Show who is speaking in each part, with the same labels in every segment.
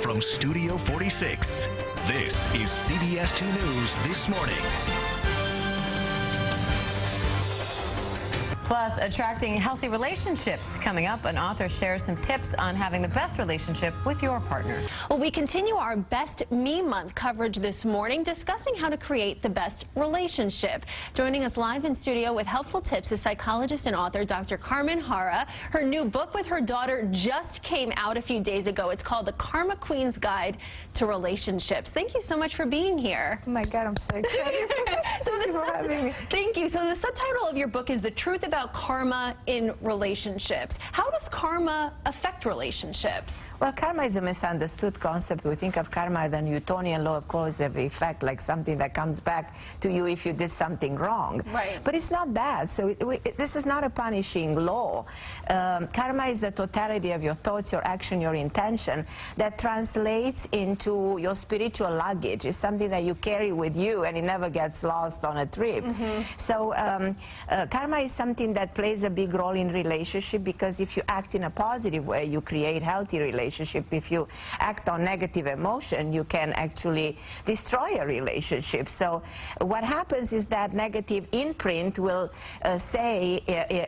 Speaker 1: From Studio 46, this is CBS 2 News This Morning.
Speaker 2: Plus, attracting healthy relationships. Coming up, an author shares some tips on having the best relationship with your partner.
Speaker 3: Well, we continue our Best Me Month coverage this morning, discussing how to create the best relationship. Joining us live in studio with helpful tips is psychologist and author Dr. Carmen Harra. Her new book with her daughter just came out a few days ago. It's called The Karma Queen's Guide to Relationships. Thank you so much for being here.
Speaker 4: Oh my God, I'm so excited. Thank you for having me.
Speaker 3: Thank you. So the subtitle of your book is The Truth About Karma in Relationships. How does karma affect relationships?
Speaker 4: Well, karma is a misunderstood concept. We think of karma as the Newtonian law of cause and effect, like something that comes back to you if you did something wrong.
Speaker 3: Right.
Speaker 4: But it's not that. So this is not a punishing law. Karma is the totality of your thoughts, your action, your intention that translates into your spiritual luggage. It's something that you carry with you and it never gets lost on a trip. So karma is something that plays a big role in relationship, because if you act in a positive way, you create healthy relationship. If you act on negative emotion, you can actually destroy a relationship. So what happens is that negative imprint will stay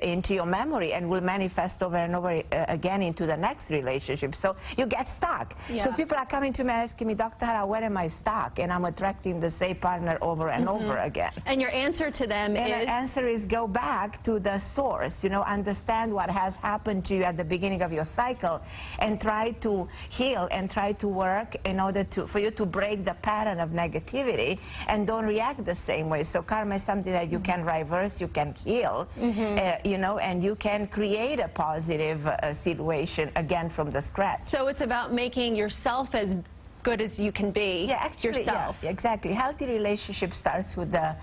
Speaker 4: into your memory and will manifest over and over again into the next relationship. So you get stuck.
Speaker 3: Yeah.
Speaker 4: So people are coming to me and asking me, Dr. Harra, where am I stuck? And I'm attracting the same partner over and over again.
Speaker 3: And your answer to them is?
Speaker 4: And the answer is go back to the source, understand what has happened to you at the beginning of your cycle and try to heal and try to work in order for you to break the pattern of negativity and don't react the same way. So karma is something that you can reverse, you can heal, and you can create a positive situation again from the scratch.
Speaker 3: So it's about making yourself as good as you can be, yourself.
Speaker 4: Yeah, exactly. Healthy relationship starts with the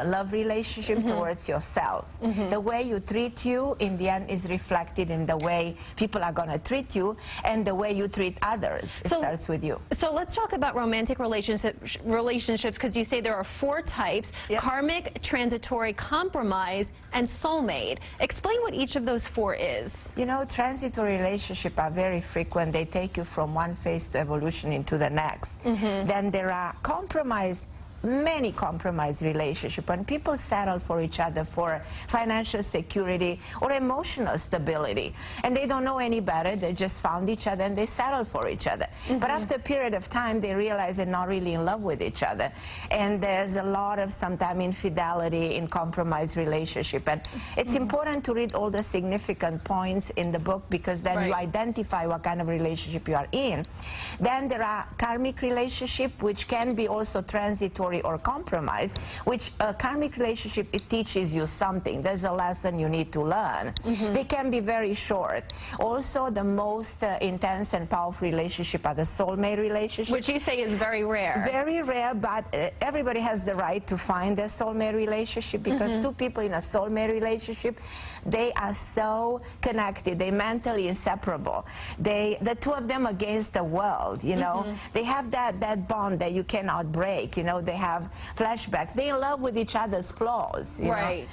Speaker 4: love relationship towards yourself. The way you treat you in the end is reflected in the way people are going to treat you and the way you treat others. It starts with you.
Speaker 3: So let's talk about romantic relationships, because you say there are 4 types:
Speaker 4: Yes.
Speaker 3: karmic, transitory, compromise, and soulmate. Explain what each of those 4 is.
Speaker 4: Transitory relationships are very frequent. They take you from one phase to evolution into the next. Then there are many compromise relationships, when people settle for each other for financial security or emotional stability, and they don't know any better. They just found each other and they settle for each other. But after a period of time, they realize they're not really in love with each other, and there's a lot of sometimes infidelity in compromise relationship. And it's important to read all the significant points in the book, because then you identify what kind of relationship you are in. Then there are karmic relationship, which can be also transitory or compromise, which a karmic relationship, it teaches you something. There's a lesson you need to learn. They can be very short. Also, the most intense and powerful relationship are the soulmate relationship,
Speaker 3: Which you say is very rare.
Speaker 4: Very rare, but everybody has the right to find their soulmate relationship, because 2 people in a soulmate relationship, they are so connected. They're mentally inseparable. The 2 of them against the world, They have that bond that you cannot break. They have flashbacks. They're in love with each other's flaws.
Speaker 3: Right.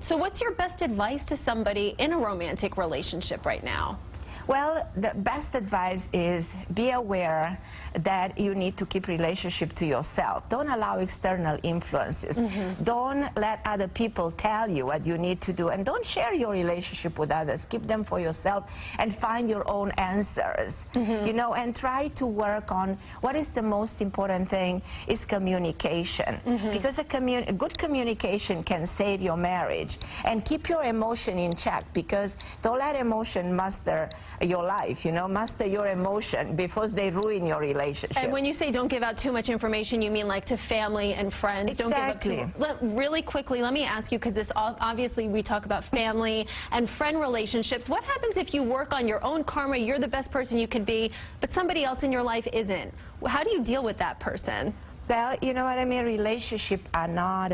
Speaker 3: So what's your best advice to somebody in a romantic relationship right now?
Speaker 4: Well, the best advice is be aware that you need to keep relationship to yourself. Don't allow external influences. Don't let other people tell you what you need to do, and don't share your relationship with others. Keep them for yourself and find your own answers. And try to work on what is the most important thing is communication. Because a good communication can save your marriage and keep your emotion in check, because don't let emotion master your life, master your emotion before they ruin your relationship.
Speaker 3: And when you say don't give out too much information, you mean like to family and friends?
Speaker 4: Exactly.
Speaker 3: Don't give up really quickly, let me ask you, because this obviously we talk about family and friend relationships. What happens if you work on your own karma, you're the best person you could be, but somebody else in your life isn't? How do you deal with that person?
Speaker 4: Well, you know what I mean? Relationships are not,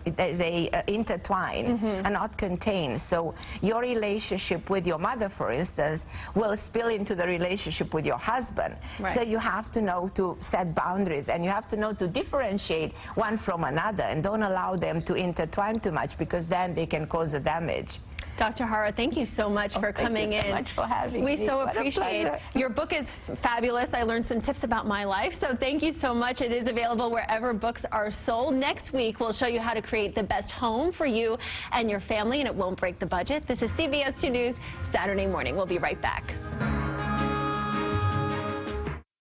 Speaker 4: they intertwine, are not contained. So your relationship with your mother, for instance, will spill into the relationship with your husband.
Speaker 3: Right.
Speaker 4: So you have to know to set boundaries, and you have to know to differentiate one from another, and don't allow them to intertwine too much, because then they can cause a damage.
Speaker 3: Dr. Harra, thank you so much for coming in.
Speaker 4: Thank you so much for having me.
Speaker 3: We so
Speaker 4: What a
Speaker 3: appreciate it.
Speaker 4: pleasure.
Speaker 3: Your book is fabulous. I learned some tips about my life, so thank you so much. It is available wherever books are sold. Next week, we'll show you how to create the best home for you and your family, and it won't break the budget. This is CBS 2 News Saturday Morning. We'll be right back.